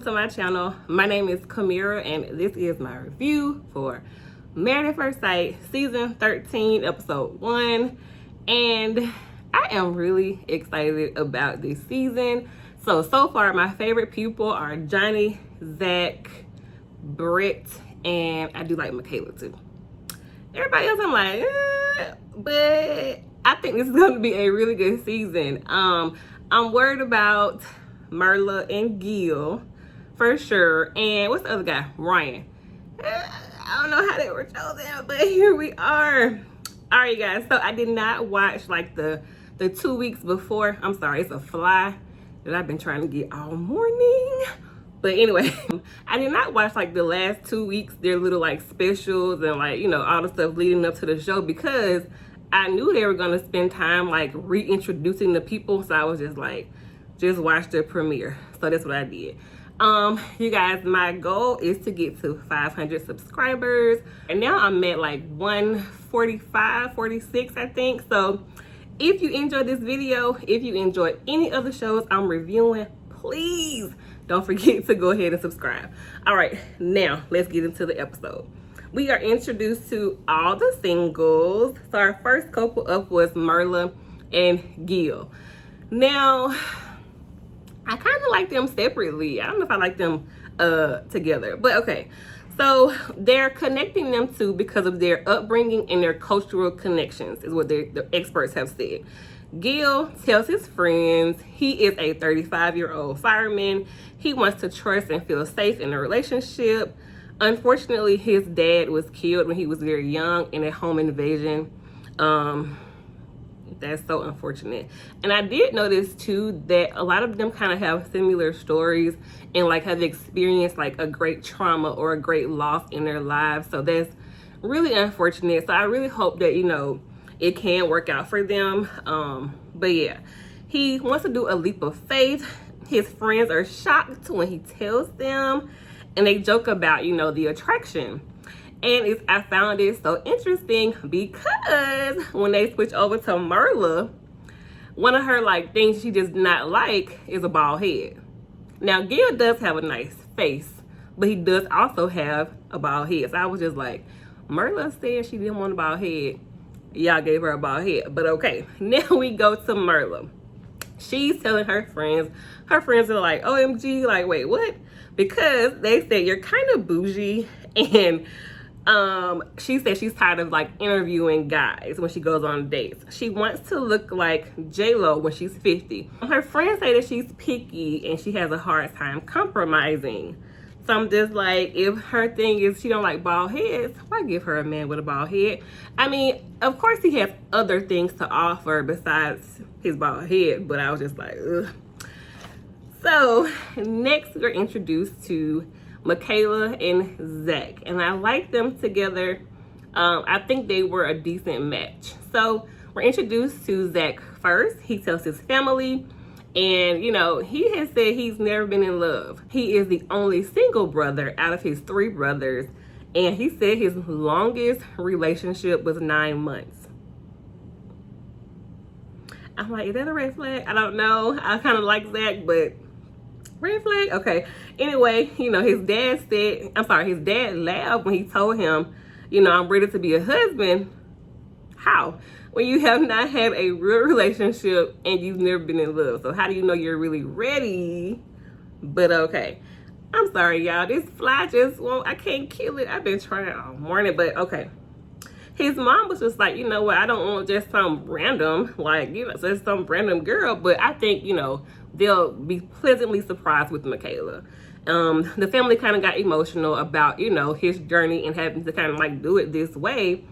to my channel. My name is Kamira and this is my review for Married at First Sight season 13 episode 1, and I am really excited about this season. So far my favorite people are Johnny, Zach, Brett, and I do like Michaela too. Everybody else I'm like but I think this is going to be a really good season. I'm worried about Marla and Gil for sure, and what's the other guy? Ryan. I don't know how they were chosen, but here we are. All right, guys, so I did not watch like the 2 weeks before. I'm sorry, it's a fly that I've been trying to get all morning. But anyway, I did not watch like the last 2 weeks, their little like specials and like, you know, all the stuff leading up to the show, because I knew they were going to spend time like reintroducing the people. So I was just like, just watch the premiere. So that's what I did. You guys, my goal is to get to 500 subscribers, and now I'm at like 145, 46, I think. So if you enjoyed this video, if you enjoyed any other shows I'm reviewing, please don't forget to go ahead and subscribe. All right, now let's get into the episode. We are introduced to all the singles. So our first couple up was Marla and Gil. Now, I kind of like them separately. I don't know if I like them together, but okay. So they're connecting them two because of their upbringing and their cultural connections, is what the experts have said. Gil tells his friends he is a 35-year-old fireman. He wants to trust and feel safe in a relationship. Unfortunately, his dad was killed when he was very young in a home invasion. That's so unfortunate. And I did notice too that a lot of them kind of have similar stories and like have experienced like a great trauma or a great loss in their lives. So that's really unfortunate. So I really hope that, you know, it can work out for them. But yeah, he wants to do a leap of faith. His friends are shocked when he tells them, and they joke about, you know, the attraction. And I found it so interesting because when they switch over to Marla, one of her like things she does not like is a bald head. Now Gil does have a nice face, but he does also have a bald head. So I was just like, Marla said she didn't want a bald head. Y'all gave her a bald head, but okay. Now we go to Marla. She's telling her friends. Her friends are like, OMG, like, wait, what? Because they said you're kind of bougie, and she said she's tired of like interviewing guys when she goes on dates. She wants to look like J-Lo when she's 50. Her friends say that she's picky and she has a hard time compromising. So I'm just like, if her thing is she don't like bald heads, why give her a man with a bald head? I mean, of course he has other things to offer besides his bald head, but I was just like, ugh. So next we're introduced to Michaela and Zach, and I like them together. I think they were a decent match. So we're introduced to Zach first. He tells his family, and you know, he has said he's never been in love. He is the only single brother out of his 3 brothers, and he said his longest relationship was 9 months. I'm like, is that a red flag? I don't know. I kind of like Zach, but red flag? Okay. Anyway, you know, his dad laughed when he told him, you know, I'm ready to be a husband. How? When you have not had a real relationship and you've never been in love. So how do you know you're really ready? But okay. I'm sorry, y'all. This fly just won't, I can't kill it. I've been trying all morning, but okay. His mom was just like, you know what, I don't want just some random, like, you know, just some random girl. But I think, you know, they'll be pleasantly surprised with Michaela. The family kind of got emotional about, you know, his journey and having to kind of like do it this way.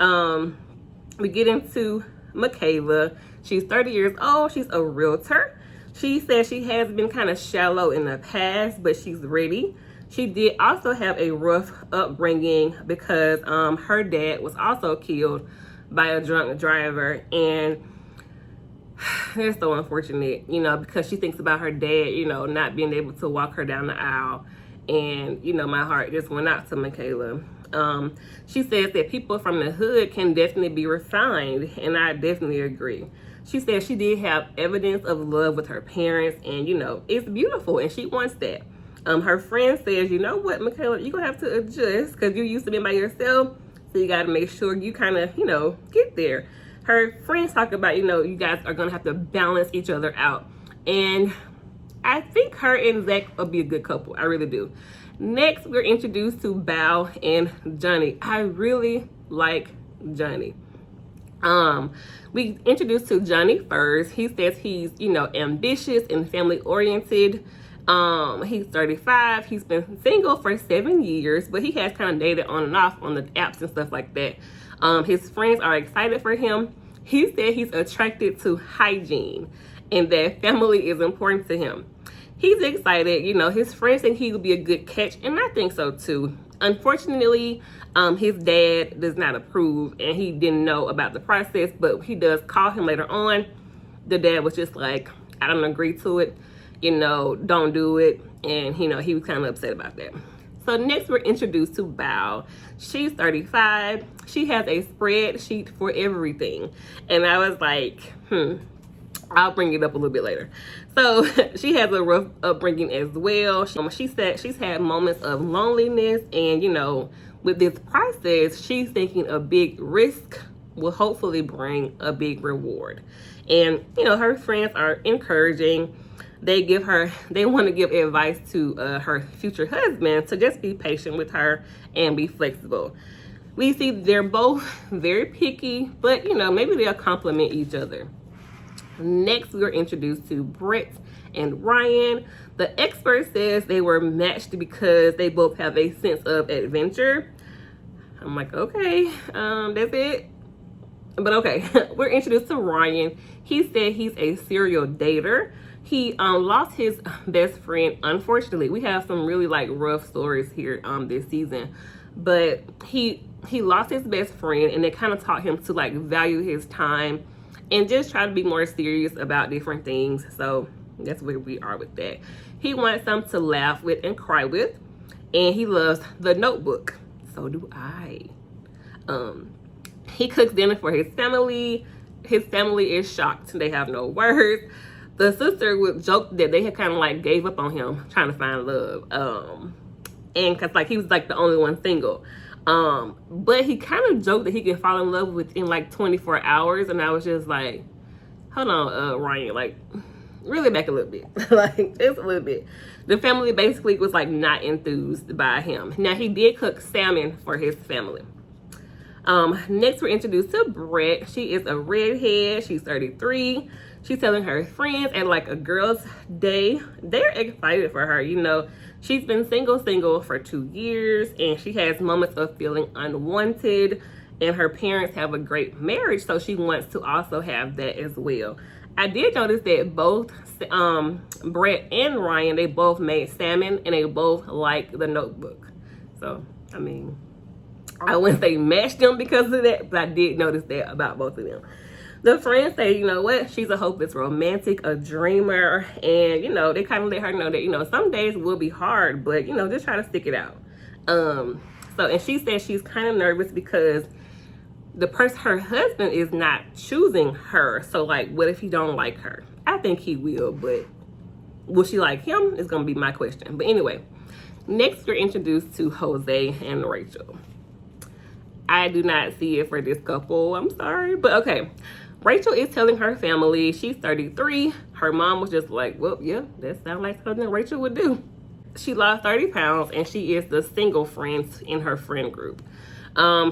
We get into Michaela. She's 30 years old. She's a realtor. She says she has been kind of shallow in the past, but she's ready. She did also have a rough upbringing because her dad was also killed by a drunk driver, and it's so unfortunate, you know, because she thinks about her dad, you know, not being able to walk her down the aisle. And, you know, my heart just went out to Michaela. She says that people from the hood can definitely be refined, and I definitely agree. She said she did have evidence of love with her parents, and, you know, it's beautiful, and she wants that. Her friend says, you know what, Michaela, you're gonna have to adjust because you used to be by yourself, so you gotta make sure you kind of, get there. Her friends talk about, you guys are gonna have to balance each other out. And I think her and Zach will be a good couple. I really do. Next, we're introduced to Bao and Johnny. I really like Johnny. We introduced to Johnny first. He says he's, ambitious and family oriented. He's 35. He's been single for 7 years, but he has kind of dated on and off on the apps and stuff like that. His friends are excited for him. He said he's attracted to hygiene and that family is important to him. He's excited. His friends think he would be a good catch, and I think so too. Unfortunately, his dad does not approve, and he didn't know about the process, but he does call him later on. The dad was just like, I don't agree to it, don't do it. And, he was kind of upset about that. So next we're introduced to Bao. She's 35. She has a spreadsheet for everything. And I was like, I'll bring it up a little bit later. So she has a rough upbringing as well. She said she's had moments of loneliness, and with this process, she's thinking a big risk will hopefully bring a big reward. And her friends are encouraging. They want to give advice to her future husband to just be patient with her and be flexible. We see they're both very picky, but maybe they'll complement each other. Next, we were introduced to Brett and Ryan. The expert says they were matched because they both have a sense of adventure. I'm like, okay, that's it. But okay, we're introduced to Ryan. He said he's a serial dater. He lost his best friend. Unfortunately, we have some really rough stories here this season. But he lost his best friend, and it kind of taught him to value his time and just try to be more serious about different things. So that's where we are with that. He wants some to laugh with and cry with, and he loves The Notebook. So do I. He cooks dinner for his family. His family is shocked. They have no words. The sister would joke that they had kind of gave up on him trying to find love. And because he was the only one single. But he kind of joked that he could fall in love within 24 hours. And I was just like, hold on, Ryan, really back a little bit. Just a little bit. The family basically was not enthused by him. Now he did cook salmon for his family. Next we're introduced to Brett. She is a redhead. She's 33. She's telling her friends at a girls' day. They're excited for her. She's been single for 2 years, and she has moments of feeling unwanted, and her parents have a great marriage, so she wants to also have that as well. I did notice that both Brett and Ryan, they both made salmon, and they both like The Notebook. So, I wouldn't say match them because of that, but I did notice that about both of them. The friends say, you know what, she's a hopeless romantic, a dreamer, and, they kind of let her know that, some days will be hard, but, just try to stick it out. And she says she's kind of nervous because her husband is not choosing her. So, what if he don't like her? I think he will, but will she like him is going to be my question. But anyway, next we're introduced to Jose and Rachel. I do not see it for this couple. I'm sorry, but okay. Rachel is telling her family she's 33. Her mom was just like, well, yeah, that sounds like something Rachel would do. She lost 30 pounds, and she is the single friend in her friend group.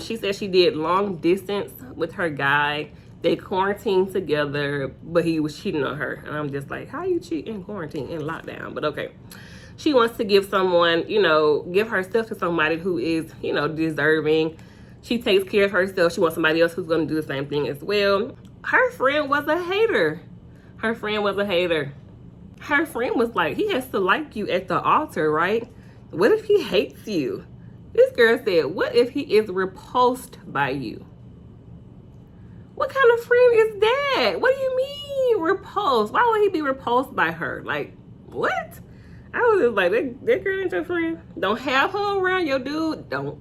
She said she did long distance with her guy. They quarantined together, but he was cheating on her. And I'm just like, how you cheat in quarantine, in lockdown? But okay. She wants to give someone, give herself to somebody who is, deserving. She takes care of herself. She wants somebody else who's going to do the same thing as well. Her friend was a hater. Her friend was like, he has to like you at the altar, right? What if he hates you? This girl said, what if he is repulsed by you? What kind of friend is that? What do you mean repulsed? Why would he be repulsed by her? What? I was just like, that girl ain't your friend. Don't have her around your dude. That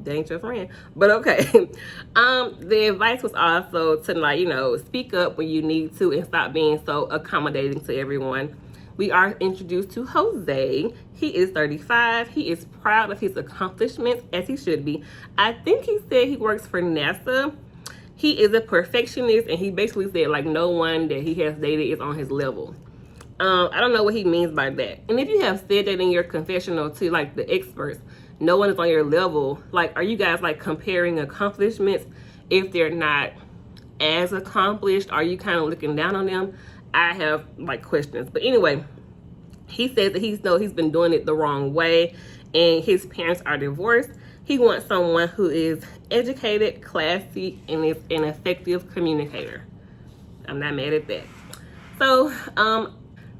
ain't your friend. But okay. The advice was also to speak up when you need to and stop being so accommodating to everyone. we are introduced to Jose. He is 35. He is proud of his accomplishments, as he should be. I think he said he works for NASA. He is a perfectionist, and he basically said, like, no one that he has dated is on his level. I don't know what he means by that. And if you have said that in your confessional to, like, the experts, no one is on your level, like, are you guys, like, comparing accomplishments if they're not as accomplished? Are you kind of looking down on them? I have, like, questions. But anyway, he says that he's been doing it the wrong way, and his parents are divorced. He wants someone who is educated, classy, and is an effective communicator. I'm not mad at that. So,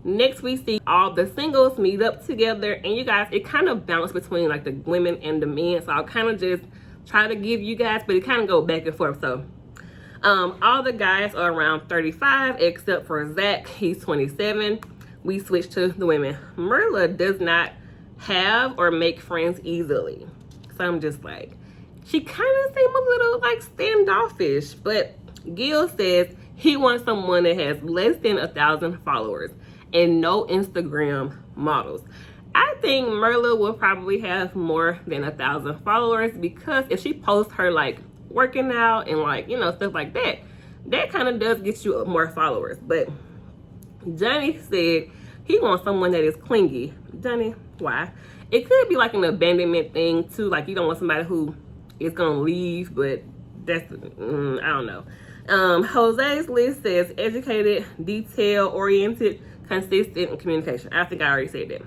next we see all the singles meet up together, and you guys, it kind of bounced between like the women and the men. So I'll kind of just try to give you guys, but it kind of go back and forth. So, all the guys are around 35 except for Zach. He's 27. We switch to the women. Merla does not have or make friends easily. So I'm just like, she kind of seems a little like standoffish. But Gil says he wants someone that has less than 1,000 followers and no Instagram models. I think Merla will probably have more than 1,000 followers, because if she posts her like working out and like, you know, stuff like that, that kind of does get you more followers. But Johnny said he wants someone that is clingy. Johnny, why? It could be like an abandonment thing too. Like, you don't want somebody who is gonna leave, but that's, I don't know. Jose's list says educated, detail-oriented, consistent, and communication. I think I already said that.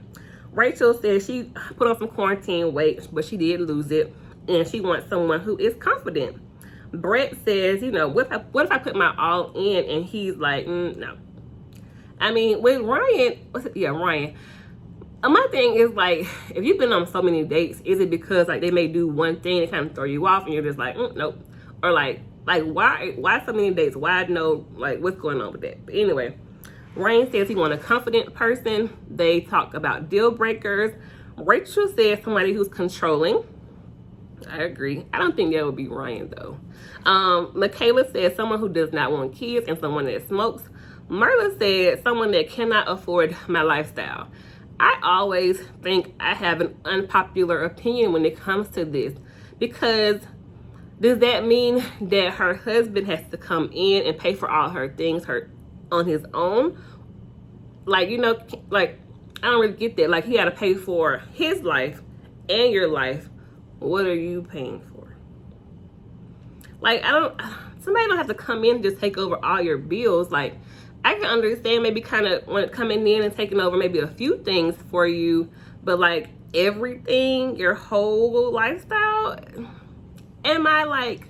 Rachel says she put on some quarantine weight, but she did lose it, and she wants someone who is confident. Brett says, you know, what if I put my all in and he's like, no. I mean, with Ryan, Ryan. My thing is, like, if you've been on so many dates, is it because like they may do one thing that kind of throw you off and you're just like, nope, or like why so many dates? Why no? Like, what's going on with that? But anyway, Ryan says he wants a confident person. They talk about deal breakers. Rachel says somebody who's controlling. I agree. I don't think that would be Ryan though. Michaela says someone who does not want kids and someone that smokes. Merla said someone that cannot afford my lifestyle. I always think I have an unpopular opinion when it comes to this, because does that mean that her husband has to come in and pay for all her things on his own? Like, you know, like, I don't really get that. Like, he got to pay for his life and your life. What are you paying for? Like, somebody don't have to come in and just take over all your bills. Like, I can understand maybe kind of when coming in and taking over maybe a few things for you, but like everything, your whole lifestyle, am I like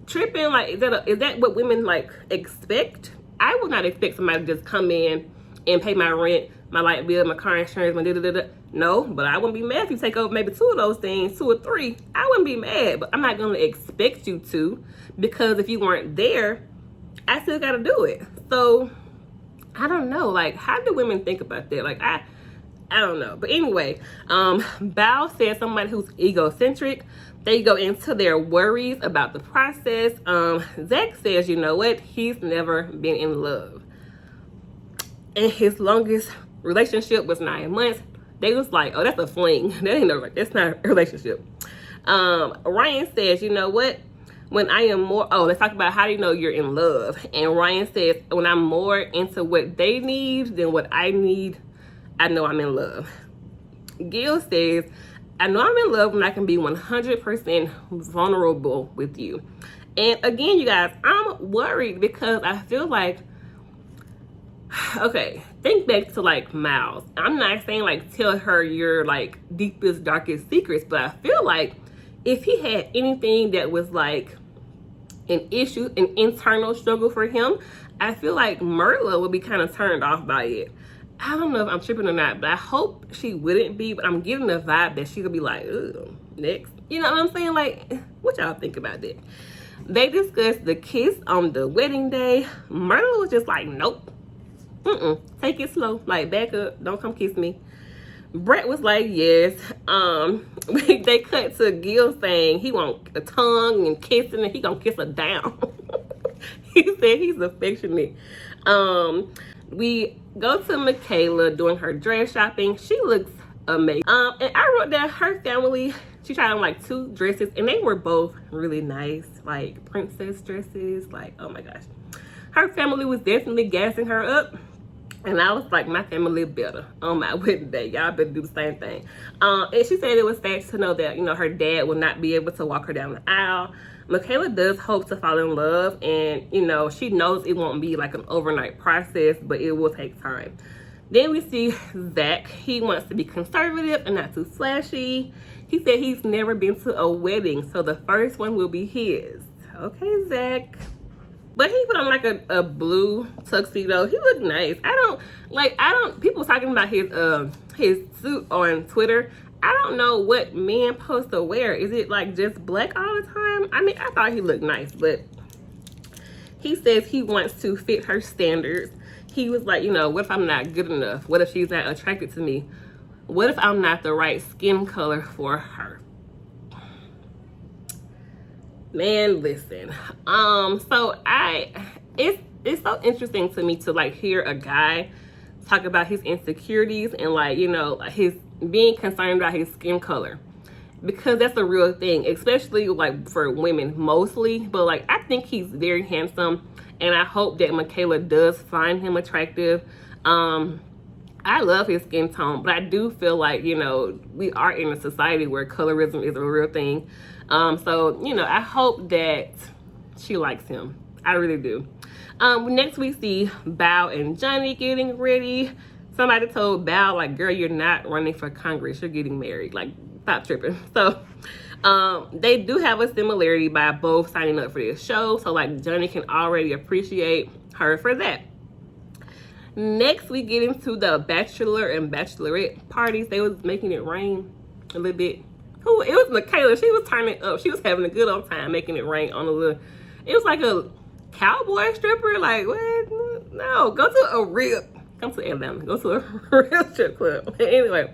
tripping? Like, is that what women like expect? I would not expect somebody to just come in and pay my rent, my light bill, my car insurance, my da-da-da-da. No, but I wouldn't be mad if you take over maybe 2 of those things, 2 or 3. I wouldn't be mad, but I'm not going to expect you to, because if you weren't there, I still got to do it. So, I don't know. Like, how do women think about that? Like, I don't know. But anyway, Bao says somebody who's egocentric. They go into their worries about the process. Zach says, you know what? He's never been in love. And his longest relationship was 9 months. They was like, oh, that's a fling. That ain't no, that's not a relationship. Ryan says, you know what? When I am more, let's talk about how do you know you're in love. And Ryan says, when I'm more into what they need than what I need, I know I'm in love. Gil says, I know I'm in love when I can be 100% vulnerable with you. And again, you guys, I'm worried because I feel like, okay, think back to like Miles. I'm not saying like tell her your like deepest, darkest secrets, but I feel like if he had anything that was like an issue, an internal struggle for him, I feel like Merla would be kind of turned off by it. I don't know if I'm tripping or not, but I hope she wouldn't be, but I'm getting the vibe that she could be like, ugh, next. You know what I'm saying? Like, what y'all think about that? They discussed the kiss on the wedding day. Merla was just like, nope. Take it slow. Like, back up. Don't come kiss me. Brett was like, yes. They cut to Gil saying he want a tongue and kissing, and he gonna kiss her down. He said he's affectionate. We go to Michaela doing her dress shopping. She looks amazing. And I wrote down her family. She tried on like 2 dresses and they were both really nice, like princess dresses. Like, oh my gosh. Her family was definitely gassing her up. And I was like, my family better on my wedding day. Y'all better do the same thing. And she said it was sad to know that, you know, her dad will not be able to walk her down the aisle. Michaela does hope to fall in love, and, you know, she knows it won't be like an overnight process, but it will take time. Then we see Zach. He wants to be conservative and not too flashy. He said he's never been to a wedding, so the first one will be his. Okay, Zach. But he put on like a blue tuxedo. He looked nice. People talking about his suit on Twitter. I don't know what men supposed to wear. Is it like just black all the time? I mean, I thought he looked nice, but he says he wants to fit her standards. He was like, you know, what if I'm not good enough? What if she's not attracted to me? What if I'm not the right skin color for her? Man, listen. It's so interesting to me to like hear a guy talk about his insecurities and like, you know, his being concerned about his skin color, because that's a real thing, especially like for women mostly. But like, I think he's very handsome, and I hope that Michaela does find him attractive. I love his skin tone, but I do feel like, you know, we are in a society where colorism is a real thing. So, you know, I hope that she likes him. I really do. Next we see Bao and Johnny getting ready. Somebody told Bao, like, girl, you're not running for Congress. You're getting married. Like, stop tripping. So, they do have a similarity by both signing up for this show. So, like, Johnny can already appreciate her for that. Next, we get into the bachelor and bachelorette parties. They was making it rain a little bit. Who? It was Michaela. She was turning up. She was having a good old time making it rain on a little. It was like a cowboy stripper. Like, what? No, go to a real. Come to Atlanta. Go to a real strip club. Anyway,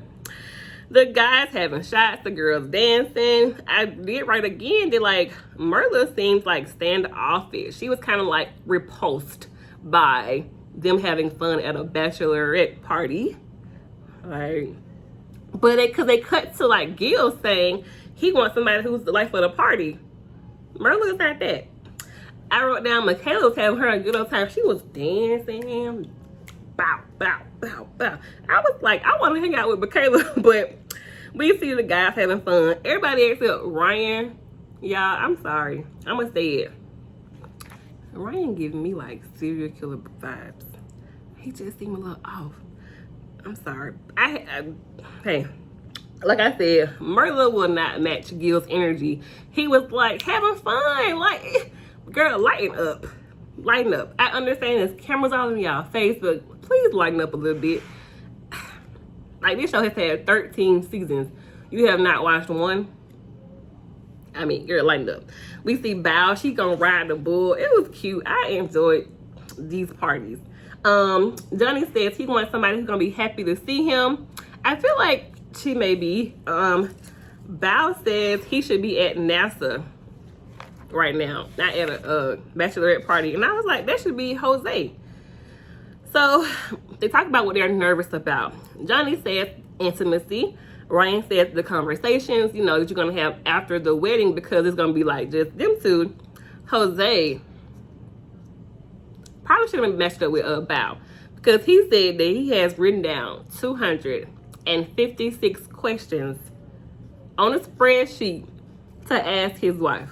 the guys having shots, the girls dancing. I did write again that like Merla seems like standoffish. She was kind of like repulsed by them having fun at a bachelorette party. Like, but because they cut to like Gil saying he wants somebody who's the life of the party. Merla is not that. I wrote down Michaela was having her a good old time. She was dancing. Bow, bow, bow, bow. I was like, I want to hang out with Michaela, but we see the guys having fun. Everybody except Ryan. Y'all, I'm sorry. I'm going to say it. Ryan giving me like serial killer vibes. He just seemed a little off. I'm sorry. Hey, like I said, Merla will not match Gil's energy. He was like having fun. Like, girl, lighten up. Lighten up. I understand there's cameras all in y'all face, but please lighten up a little bit. Like, this show has had 13 seasons. You have not watched one? I mean, girl, lighten up. We see Bao. She gonna ride the bull. It was cute. I enjoyed these parties. Johnny says he wants somebody who's gonna be happy to see him. I feel like she may be. Bao says he should be at NASA right now, not at a bachelorette party. And I was like, that should be Jose. So they talk about what they're nervous about. Johnny says intimacy. Ryan says the conversations, you know, that you're going to have after the wedding, because it's going to be like just them two. Jose probably should have matched up with Bao, because he said that he has written down 256 questions on a spreadsheet to ask his wife.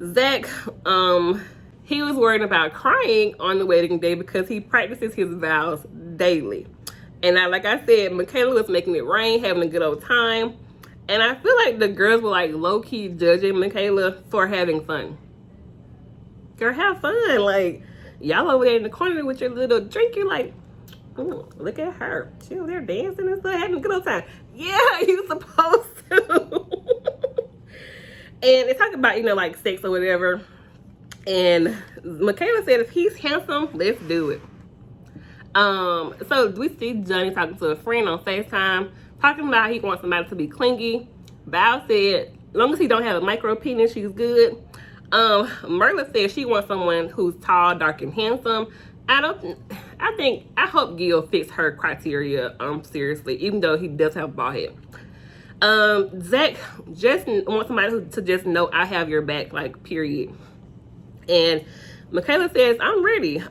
Zach, he was worried about crying on the wedding day because he practices his vows daily. And like I said, Michaela was making it rain, having a good old time. And I feel like the girls were like low-key judging Michaela for having fun. Girl, have fun. Like, y'all over there in the corner with your little drink, you're like, ooh, look at her. She over there dancing and stuff, having a good old time. Yeah, you supposed to. And they talk about, you know, like sex or whatever. And Michaela said, if he's handsome, let's do it. So we see Johnny talking to a friend on FaceTime, talking about how he wants somebody to be clingy. Bao said, as long as he don't have a micro penis, she's good. Merla said she wants someone who's tall, dark, and handsome. I hope Gil fits her criteria seriously, even though he does have a bald head. Zach just wants somebody to just know I have your back, like, period. And Michaela says, I'm ready.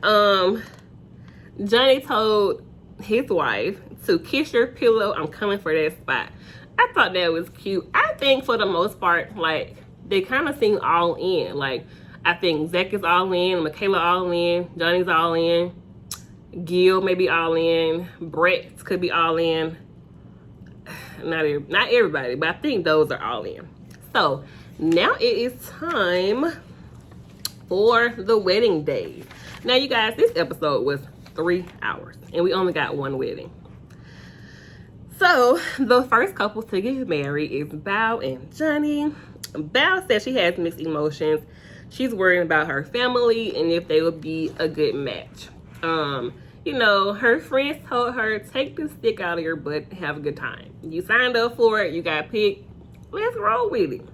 Johnny told his wife to kiss your pillow. I'm coming for that spot. I thought that was cute. I think for the most part, like, they kind of seem all in. Like, I think Zach is all in, Michaela all in, Johnny's all in, Gil may be all in, Brett could be all in. Not everybody, but I think those are all in. So now it is time for the wedding day. Now, you guys, this episode was 3 hours and we only got one wedding. So the first couple to get married is Bao and Johnny. Bao says she has mixed emotions. She's worrying about her family and if they would be a good match. You know, her friends told her, take the stick out of your butt and have a good time. You signed up for it, you got picked, let's roll with it.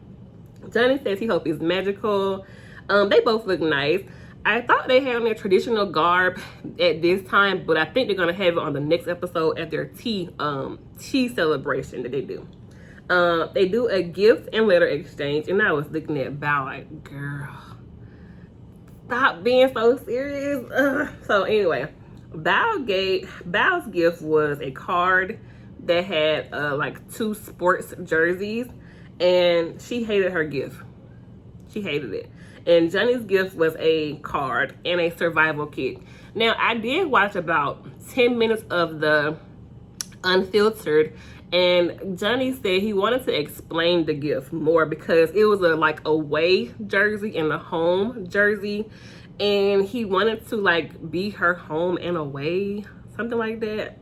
Johnny says he hopes it's magical. They both look nice. I thought they had on their traditional garb at this time, but I think they're gonna have it on the next episode at their tea celebration that they do. They do a gift and letter exchange, and I was looking at Bao like, girl, stop being so serious. So anyway, Bao's gift was a card that had like 2 sports jerseys, and she hated her gift. She hated it. And Johnny's gift was a card and a survival kit. Now, I did watch about 10 minutes of the Unfiltered, and Johnny said he wanted to explain the gift more because it was like away jersey and a home jersey, and he wanted to like be her home and away, something like that.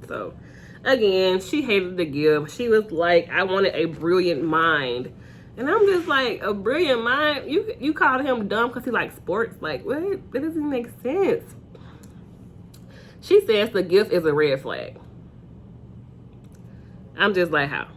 So again, she hated the gift. She was like, I wanted a brilliant mind. And I'm just like, a brilliant mind? You called him dumb because he likes sports? Like, what? That doesn't make sense. She says the gift is a red flag. I'm just like, how?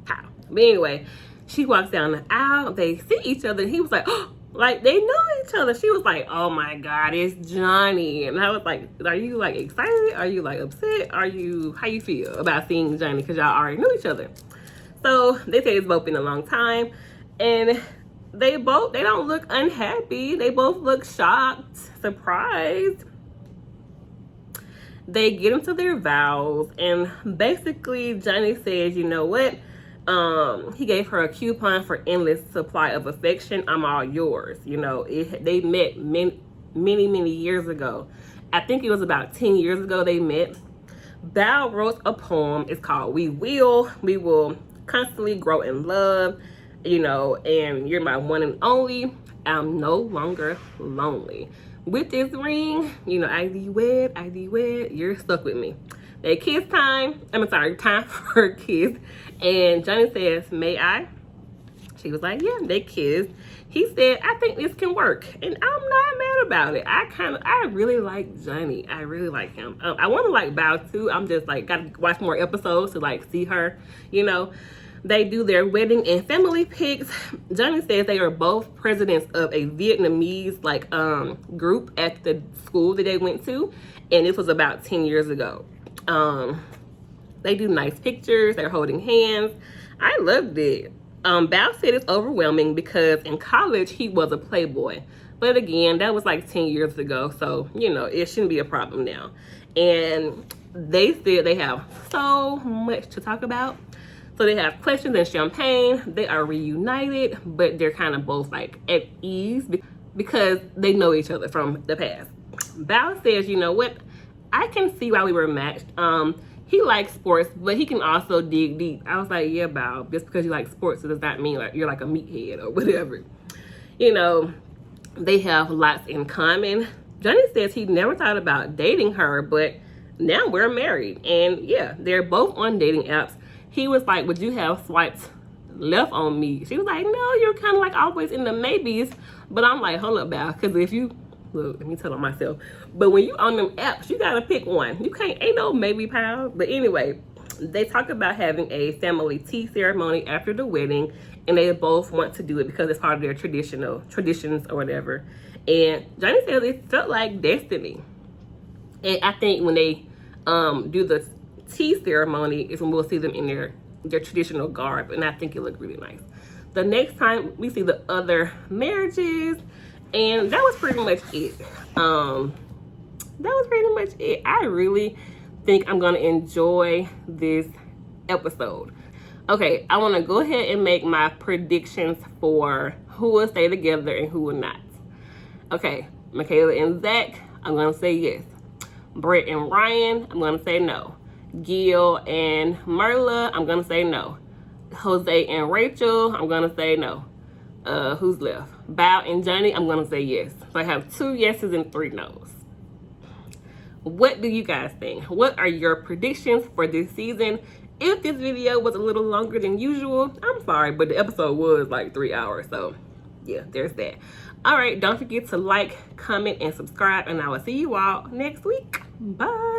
How? But anyway, she walks down the aisle. They see each other. And he was like, oh, like, they know each other. She was like, oh my God, it's Johnny. And I was like, are you like excited? Are you like upset? How you feel about seeing Johnny? Because y'all already knew each other. So they say it's both been a long time, and they don't look unhappy. They both look shocked, surprised. They get into their vows, and basically Johnny says, you know what? He gave her a coupon for endless supply of affection. I'm all yours. You know, they met many years ago. I think it was about 10 years ago they met. Bao wrote a poem. It's called We Will Constantly Grow in Love, you know, and you're my one and only. I'm no longer lonely. With this ring, you know, ID wed, you're stuck with me. They kiss time. Time for a kiss. And Johnny says, may I? She was like, yeah, they kissed. He said, I think this can work. And I'm not mad about it. I really like Johnny. I really like him. I want to like Bao too. I'm just like, gotta watch more episodes to like see her, you know. They do their wedding and family pics. Johnny says they are both presidents of a Vietnamese like group at the school that they went to. And this was about 10 years ago. They do nice pictures. They're holding hands. I loved it. Bao said it's overwhelming because in college he was a playboy. But again, that was like 10 years ago. So, you know, it shouldn't be a problem now. And they said they have so much to talk about. So they have questions and champagne. They are reunited, but they're kind of both like at ease because they know each other from the past. Bao says, you know what? I can see why we were matched. He likes sports, but he can also dig deep. I was like, yeah, Bao, just because you like sports, it does not mean like you're like a meathead or whatever. You know, they have lots in common. Johnny says he never thought about dating her, but now we're married. And yeah, they're both on dating apps. He was like, would you have swiped left on me? She was like, no, you're kind of like always in the maybes. But I'm like, hold up, Bao, because if you, look, let me tell on myself. But when you on them apps, you got to pick one. You can't, ain't no maybe pal. But anyway, they talk about having a family tea ceremony after the wedding. And they both want to do it because it's part of their traditions or whatever. And Johnny says it felt like destiny. And I think when they do the tea ceremony is when we'll see them in their traditional garb, and I think it looked really nice. The next time we see the other marriages, and that was pretty much it. I really think I'm gonna enjoy this episode. Okay, I want to go ahead and make my predictions for who will stay together and who will not. Okay, Michaela and Zach, I'm gonna say yes. Brett and Ryan, I'm gonna say no. Gil and Merla, I'm gonna say no. Jose and Rachel, I'm gonna say no. Who's left? Bao and Johnny, I'm gonna say yes. So I have 2 yeses and 3 nos. What do you guys think? What are your predictions for this season? If this video was a little longer than usual, I'm sorry, but the episode was like 3 hours. So yeah, there's that. All right, don't forget to like, comment, and subscribe, and I will see you all next week. Bye.